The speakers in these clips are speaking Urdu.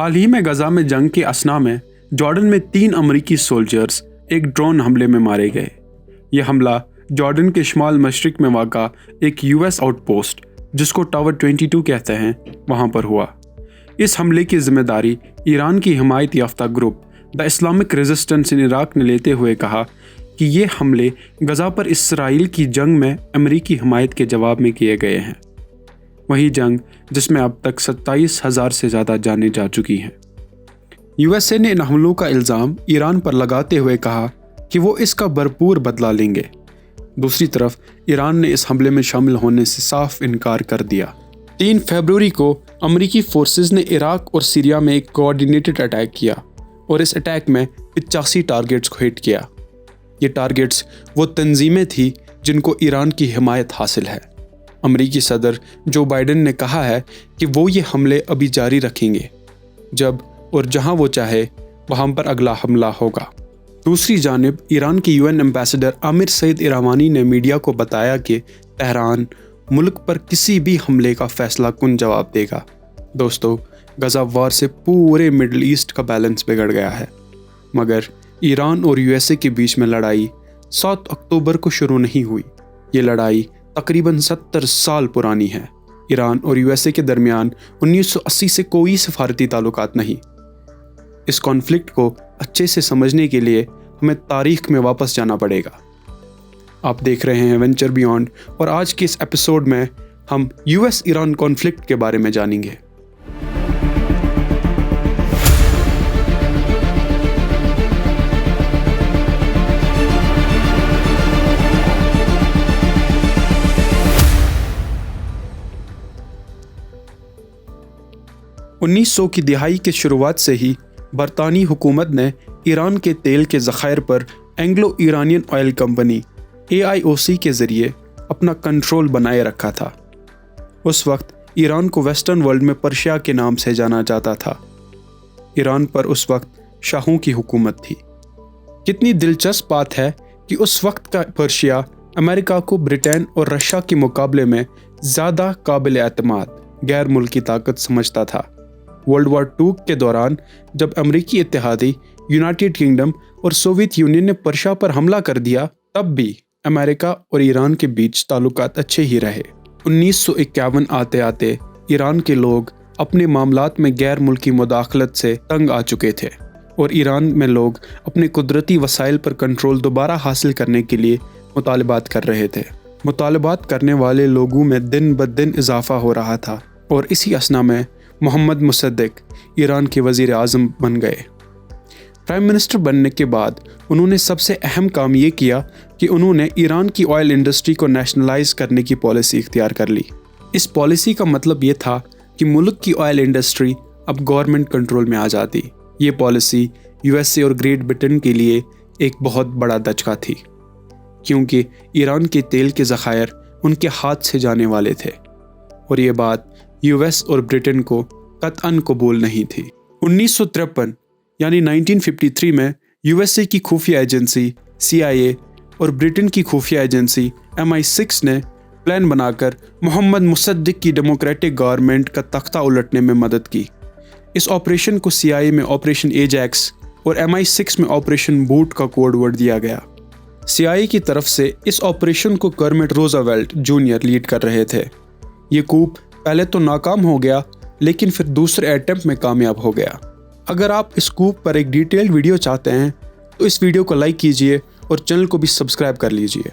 حال ہی میں غزہ میں جنگ کے اثنا میں جارڈن میں 3 امریکی سولجرز ایک ڈرون حملے میں مارے گئے۔ یہ حملہ جارڈن کے شمال مشرق میں واقع ایک US آؤٹ پوسٹ جس کو ٹاور 22 کہتے ہیں وہاں پر ہوا۔ اس حملے کی ذمہ داری ایران کی حمایت یافتہ گروپ دی اسلامک ریزسٹنس ان عراق نے لیتے ہوئے کہا کہ یہ حملے غزہ پر اسرائیل کی جنگ میں امریکی حمایت کے جواب میں کیے گئے ہیں، وہی جنگ جس میں اب تک 27,000 سے زیادہ جانیں جا چکی ہیں۔ USA نے ان حملوں کا الزام ایران پر لگاتے ہوئے کہا کہ وہ اس کا بھرپور بدلہ لیں گے۔ دوسری طرف ایران نے اس حملے میں شامل ہونے سے صاف انکار کر دیا۔ 3 فروری کو امریکی فورسز نے عراق اور سیریا میں ایک کوآرڈینیٹڈ اٹیک کیا اور اس اٹیک میں 85 ٹارگٹس کو ہٹ کیا۔ یہ ٹارگٹس وہ تنظیمیں تھیں جن کو ایران کی حمایت حاصل ہے۔ امریکی صدر جو بائیڈن نے کہا ہے کہ وہ یہ حملے ابھی جاری رکھیں گے، جب اور جہاں وہ چاہے وہاں پر اگلا حملہ ہوگا۔ دوسری جانب ایران کے UN ایمبیسڈر عامر سعید اراوانی نے میڈیا کو بتایا کہ تہران ملک پر کسی بھی حملے کا فیصلہ کن جواب دے گا۔ دوستو، غزہ وار سے پورے مڈل ایسٹ کا بیلنس بگڑ گیا ہے، مگر ایران اور USA کے بیچ میں لڑائی 7 اکتوبر کو شروع نہیں ہوئی۔ یہ لڑائی تقریباً 70 سال پرانی ہے۔ ایران اور USA کے درمیان 1980 سے کوئی سفارتی تعلقات نہیں۔ اس کانفلکٹ کو اچھے سے سمجھنے کے لیے ہمیں تاریخ میں واپس جانا پڑے گا۔ آپ دیکھ رہے ہیں وینچر بیونڈ، اور آج کے اس ایپیسوڈ میں ہم US ایران کانفلکٹ کے بارے میں جانیں گے۔ انیس سو کی دہائی کے شروعات سے ہی برطانوی حکومت نے ایران کے تیل کے ذخائر پر Anglo Iranian oil company AIOC کے ذریعے اپنا کنٹرول بنائے رکھا تھا۔ اس وقت ایران کو ویسٹرن ورلڈ میں پرشیا کے نام سے جانا جاتا تھا۔ ایران پر اس وقت شاہوں کی حکومت تھی۔ کتنی دلچسپ بات ہے کہ اس وقت کا پرشیا امریکہ کو برٹین اور رشیا کے مقابلے میں زیادہ قابل اعتماد غیر ملکی طاقت سمجھتا تھا۔ ورلڈ وار 2 کے دوران جب امریکی اتحادی، یونائٹڈ کنگڈم اور سوویت یونین نے پرشیا پر حملہ کر دیا، تب بھی امریکہ اور ایران کے بیچ تعلقات اچھے ہی رہے۔ 1951 آتے آتے ایران کے لوگ اپنے معاملات میں غیر ملکی مداخلت سے تنگ آ چکے تھے، اور ایران میں لوگ اپنے قدرتی وسائل پر کنٹرول دوبارہ حاصل کرنے کے لیے مطالبات کر رہے تھے۔ مطالبات کرنے والے لوگوں میں دن بدن اضافہ ہو رہا تھا، اور اسی اثنا میں محمد مصدق ایران کے وزیر اعظم بن گئے۔ پرائم منسٹر بننے کے بعد انہوں نے سب سے اہم کام یہ کیا کہ انہوں نے ایران کی آئل انڈسٹری کو نیشنلائز کرنے کی پالیسی اختیار کر لی۔ اس پالیسی کا مطلب یہ تھا کہ ملک کی آئل انڈسٹری اب گورنمنٹ کنٹرول میں آ جاتی۔ یہ پالیسی USA اور گریٹ برٹن کے لیے ایک بہت بڑا دھچکا تھی، کیونکہ ایران کے تیل کے ذخائر ان کے ہاتھ سے جانے والے تھے، اور یہ بات US اور برٹن کو قطعاً قبول نہیں تھی۔ 1953 یعنی 1953 میں USA کی خفیہ ایجنسی CIA اور برٹن کی خفیہ ایجنسی MI6 نے پلان بنا کر محمد مصدق کی ڈیموکریٹک گورنمنٹ کا تختہ الٹنے میں مدد کی۔ اس آپریشن کو CIA میں آپریشن ایجیکس اور MI6 میں آپریشن بوٹ کا کوڈ ورڈ دیا گیا۔ CIA کی طرف سے اس آپریشن کو کرمٹ روزویلٹ جونیئر لیڈ کر رہے تھے۔ یہ کوپ پہلے تو ناکام ہو گیا، لیکن پھر دوسرے اٹیمپٹ میں کامیاب ہو گیا۔ اگر آپ اس کوپ پر ایک ڈیٹیلڈ ویڈیو چاہتے ہیں تو اس ویڈیو کو لائک کیجئے اور چینل کو بھی سبسکرائب کر لیجئے۔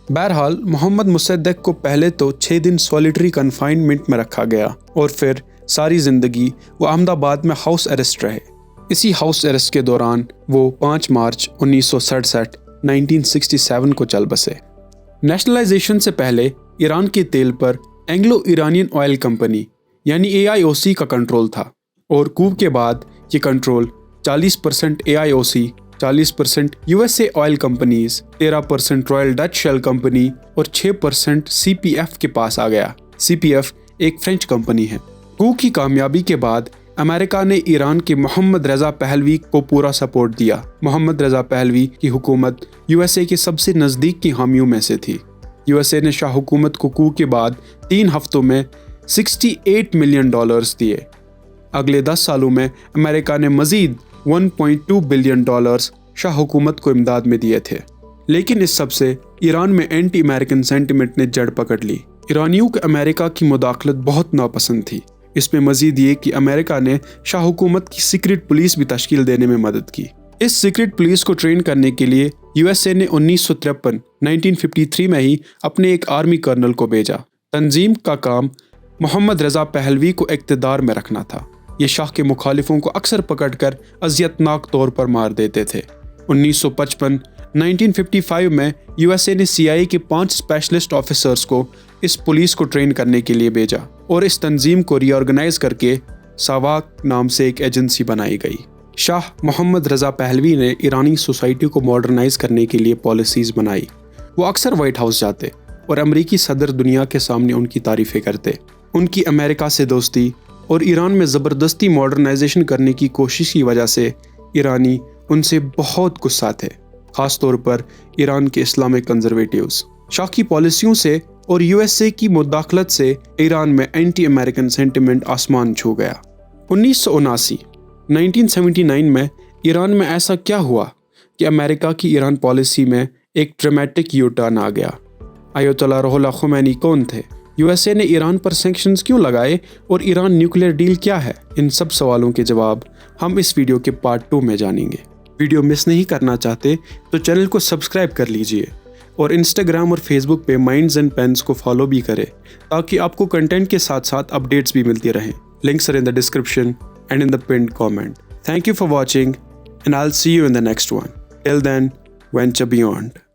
بہرحال محمد مصدق کو پہلے تو 6 دن سولیٹری کنفائنمنٹ میں رکھا گیا، اور پھر ساری زندگی وہ احمد آباد میں ہاؤس اریسٹ رہے۔ اسی ہاؤس اریسٹ کے دوران وہ 5 مارچ 1967 کو چل بسے۔ نیشنلائزیشن سے پہلے ایران کے تیل پر اینگلو ایرانین آئل کمپنی یعنی AIOC کا کنٹرول تھا، اور کوپ کے بعد یہ control 40% AIOC، 40% USA oil companies, 13% Royal Dutch shell company اور 6% CPF کے پاس آ گیا۔ CPF ایک فرینچ کمپنی ہے۔ کوپ کی کامیابی کے بعد امریکہ نے ایران کے محمد رضا پہلوی کو پورا سپورٹ دیا۔ محمد رضا پہلوی کی حکومت USA کے سب سے نزدیک کی حامیوں میں سے تھی۔ USA نے شاہ حکومت کو کوپ کے بعد 3 ہفتوں میں $68 ملین دیے۔ اگلے 10 سالوں میں امریکہ نے مزید $1.2 بلین شاہ حکومت کو امداد میں دیے تھے، لیکن اس سب سے ایران میں اینٹی امریکن سینٹیمنٹ نے جڑ پکڑ لی۔ ایرانیوں کو امریکہ کی مداخلت بہت ناپسند تھی۔ اس میں مزید یہ کہ امریکہ نے شاہ حکومت کی سیکرٹ پولیس بھی تشکیل دینے میں مدد کی۔ اس سیکرٹ پولیس کو ٹرین کرنے کے لیے USA نے 1953 میں ہی اپنے ایک آرمی کرنل کو بھیجا۔ تنظیم کا کام محمد رضا پہلوی کو اقتدار میں رکھنا تھا۔ یہ شاہ کے مخالفوں کو اکثر پکڑ کر اذیتناک طور پر مار دیتے تھے۔ 1955 میں USA نے CIA کے 5 اسپیشلسٹ آفیسرز کو اس پولیس کو ٹرین کرنے کے لیے بھیجا اور اس تنظیم کو ری آرگنائز کر کے ساواک نام سے ایک ایجنسی بنائی گئی۔ شاہ محمد رضا پہلوی نے ایرانی سوسائٹی کو ماڈرنائز کرنے کے لیے پالیسیز بنائی۔ وہ اکثر وائٹ ہاؤس جاتے اور امریکی صدر دنیا کے سامنے ان کی تعریفیں کرتے۔ ان کی امریکہ سے دوستی اور ایران میں زبردستی ماڈرنائزیشن کرنے کی کوشش کی وجہ سے ایرانی ان سے بہت غصہ تھے، خاص طور پر ایران کے اسلامک کنزرویٹیوز۔ شاہ کی پالیسیوں سے اور USA کی مداخلت سے ایران میں اینٹی امریکن سینٹیمنٹ آسمان چھو گیا۔ 1979 میں ایران میں ایسا کیا ہوا کہ امریکہ کی ایران پالیسی میں ایک ڈرامیٹک یو ٹرن آ گیا؟ آیت اللہ روح اللہ خمینی کون تھے؟ USA نے ایران پر سینکشنز کیوں لگائے اور ایران نیوکلیئر ڈیل کیا ہے؟ ان سب سوالوں کے جواب ہم اس ویڈیو کے پارٹ 2 میں جانیں گے۔ ویڈیو مس نہیں کرنا چاہتے تو چینل کو سبسکرائب کر لیجئے اور انسٹاگرام اور فیس بک پہ مائنڈز اینڈ پینس کو فالو بھی کرے تاکہ آپ کو کنٹینٹ کے ساتھ ساتھ اپڈیٹس بھی ملتی رہیں۔ Links are in the description and in the pinned comment. Thank you for watching and I'll see you in the next one. Till then, venture beyond.